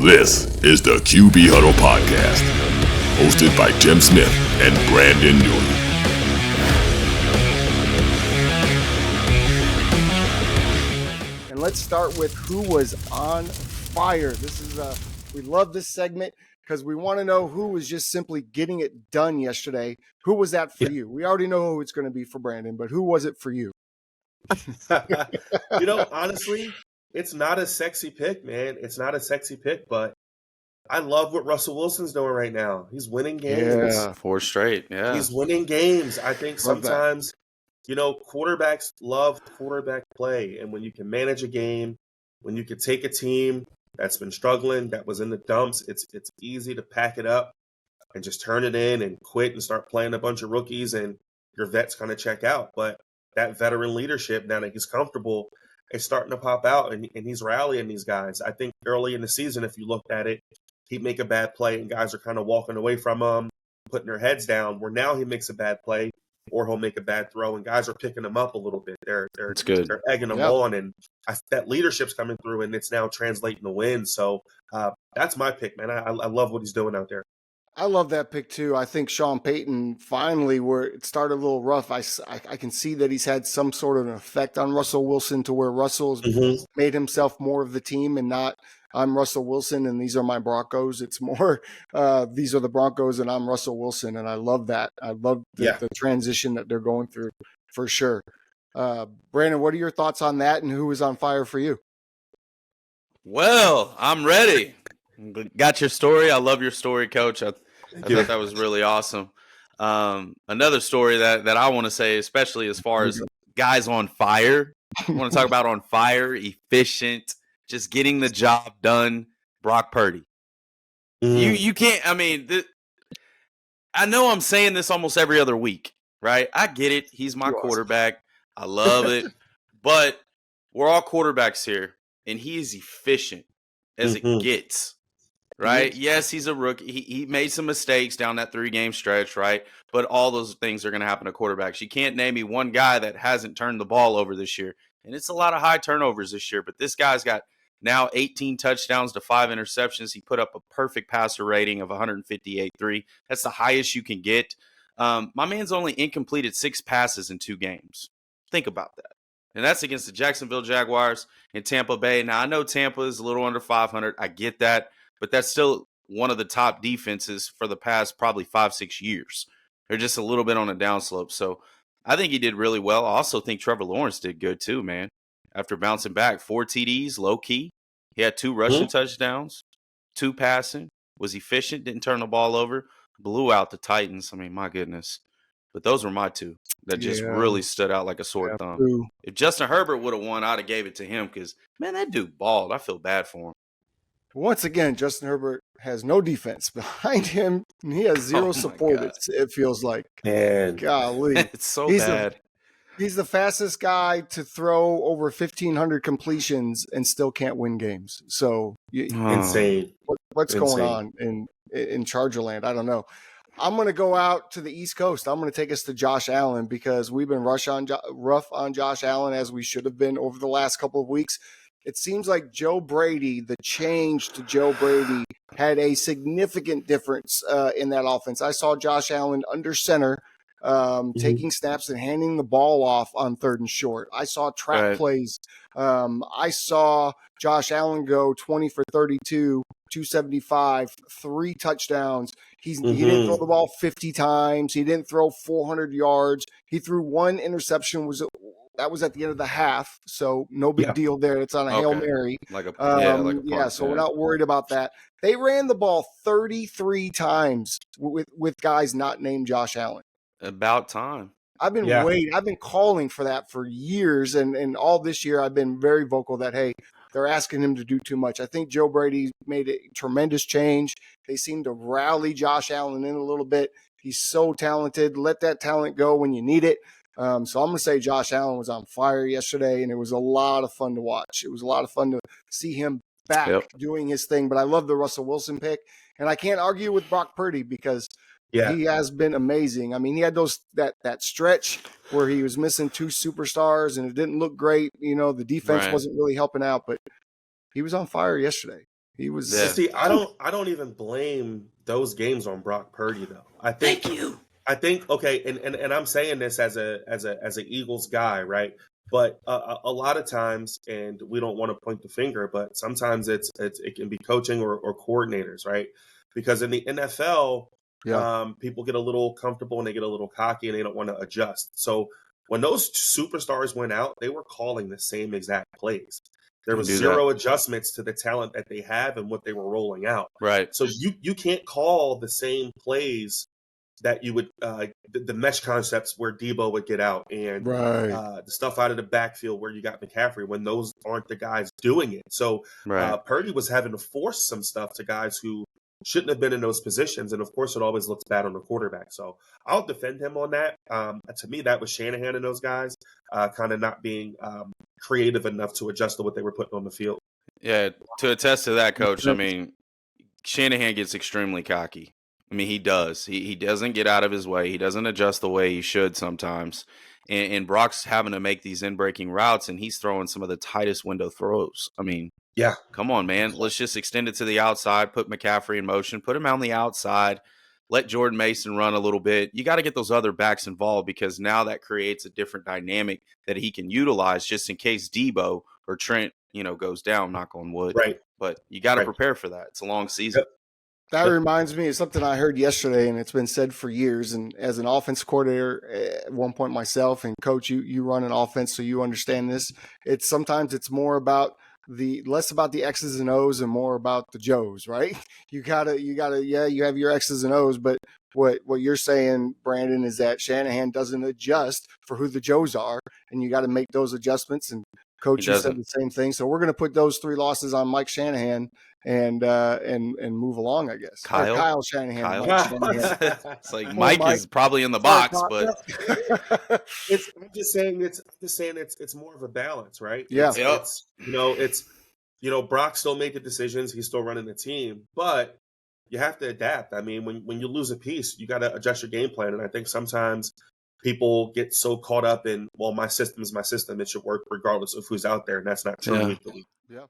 This is the QB Huddle Podcast, hosted by Jim Smith and Brandon Newell. And let's start with who was on fire. We love this segment because we want to know who was just simply getting it done yesterday. Who was that for you? We already know who it's going to be for Brandon, but who was it for you? Honestly, it's not a sexy pick, man. It's not a sexy pick, but I love what Russell Wilson's doing right now. He's winning games. Yeah, 4 straight. Yeah. He's winning games. I think sometimes, quarterbacks love quarterback play. And when you can manage a game, when you can take a team that's been struggling, that was in the dumps, it's easy to pack it up and just turn it in and quit and start playing a bunch of rookies and your vets kind of check out. But that veteran leadership, now that he's comfortable, is starting to pop out, and he's rallying these guys. I think early in the season, if you looked at it, he'd make a bad play, and guys are kind of walking away from him, putting their heads down, where now he makes a bad play, or he'll make a bad throw, and guys are picking him up a little bit. They're egging him on, and that leadership's coming through, and it's now translating to wins. So that's my pick, man. I love what he's doing out there. I love that pick too. I think Sean Payton finally, where it started a little rough, I can see that he's had some sort of an effect on Russell Wilson to where Russell's made himself more of the team and not I'm Russell Wilson and these are my Broncos. It's more these are the Broncos and I'm Russell Wilson, and I love that. I love the transition that they're going through for sure. Brandon, what are your thoughts on that, and who was on fire for you? Well, I'm ready. Got your story. I love your story, Coach. I thought that was really awesome. Another story that I want to say, especially as far as guys on fire, I want to talk about on fire, efficient, just getting the job done, Brock Purdy. You can't, I know I'm saying this almost every other week, right? I get it. He's my quarterback. I love it. But we're all quarterbacks here, and he is efficient as it gets. Right? Yes, he's a rookie. He made some mistakes down that 3-game stretch, right? But all those things are going to happen to quarterbacks. You can't name me one guy that hasn't turned the ball over this year. And it's a lot of high turnovers this year. But this guy's got now 18 touchdowns to 5 interceptions. He put up a perfect passer rating of 158.3. That's the highest you can get. My man's only incompleted 6 passes in 2 games. Think about that. And that's against the Jacksonville Jaguars and Tampa Bay. Now, I know Tampa is a little under 500. I get that. But that's still one of the top defenses for the past probably 5-6 years. They're just a little bit on a downslope. So I think he did really well. I also think Trevor Lawrence did good too, man. After bouncing back, 4 TDs, low key. He had 2 rushing touchdowns, 2 passing, was efficient, didn't turn the ball over, blew out the Titans. I mean, my goodness. But those were my 2 that just really stood out like a sore thumb. True. If Justin Herbert would have won, I'd have gave it to him because, man, that dude balled. I feel bad for him. Once again, Justin Herbert has no defense behind him. And he has zero support, it feels like. Man. Golly. It's so bad. He's the fastest guy to throw over 1,500 completions and still can't win games. So insane. What's going on in Chargerland? I don't know. I'm going to go out to the East Coast. I'm going to take us to Josh Allen because we've been rough on Josh Allen as we should have been over the last couple of weeks. It seems like Joe Brady, the change to Joe Brady, had a significant difference in that offense. I saw Josh Allen under center taking snaps and handing the ball off on 3rd and short. I saw trap plays. I saw Josh Allen go 20 for 32, 275, 3 touchdowns. He didn't throw the ball 50 times. He didn't throw 400 yards. He threw 1 interception. That was at the end of the half, so no big deal there. It's on a Hail Mary. So we're not worried about that. They ran the ball 33 times with guys not named Josh Allen. About time. I've been waiting. I've been calling for that for years, and all this year I've been very vocal that, hey, they're asking him to do too much. I think Joe Brady made a tremendous change. They seem to rally Josh Allen in a little bit. He's so talented. Let that talent go when you need it. So I'm going to say Josh Allen was on fire yesterday, and it was a lot of fun to watch. It was a lot of fun to see him back doing his thing. But I love the Russell Wilson pick, and I can't argue with Brock Purdy because he has been amazing. I mean, he had that stretch where he was missing 2 superstars, and it didn't look great. The defense wasn't really helping out, but he was on fire yesterday. He was. Yeah. See, I don't even blame those games on Brock Purdy though. Thank you. I think okay, and I'm saying this as a Eagles guy, right? But a lot of times, and we don't want to point the finger, but sometimes it can be coaching or coordinators, right? Because in the NFL, people get a little comfortable and they get a little cocky and they don't want to adjust. So when those superstars went out, they were calling the same exact plays. There was zero adjustments to the talent that they have and what they were rolling out. Right. So you can't call the same plays that you would the mesh concepts where Debo would get out and the stuff out of the backfield where you got McCaffrey when those aren't the guys doing it. So Purdy was having to force some stuff to guys who shouldn't have been in those positions. And of course, it always looks bad on the quarterback. So I'll defend him on that. To me, that was Shanahan and those guys kind of not being creative enough to adjust to what they were putting on the field. Yeah, to attest to that, Coach, I mean, Shanahan gets extremely cocky. I mean, he does. He doesn't get out of his way. He doesn't adjust the way he should sometimes. And Brock's having to make these in-breaking routes, and he's throwing some of the tightest window throws. I mean, come on, man. Let's just extend it to the outside, put McCaffrey in motion, put him on the outside, let Jordan Mason run a little bit. You got to get those other backs involved because now that creates a different dynamic that he can utilize just in case Debo or Trent, goes down, knock on wood. Right. But you got to prepare for that. It's a long season. Yep. That reminds me of something I heard yesterday, and it's been said for years. And as an offense coordinator, at one point myself, and Coach, you run an offense, so you understand this. Sometimes it's more about less about the X's and O's and more about the Joes, right? You gotta, you have your X's and O's, but what you're saying, Brandon, is that Shanahan doesn't adjust for who the Joes are, and you got to make those adjustments. And Coach, you said the same thing. So we're going to put those 3 losses on Mike Shanahan and move along, I guess. Kyle Shanahan. Mike Shanahan. It's like Mike is probably in the box, but I'm just saying it's more of a balance, right? Yeah. Brock still made the decisions. He's still running the team, but you have to adapt. I mean, when you lose a piece, you got to adjust your game plan. And I think sometimes people get so caught up in, well, my system is my system. It should work regardless of who's out there. And that's not true. Yeah.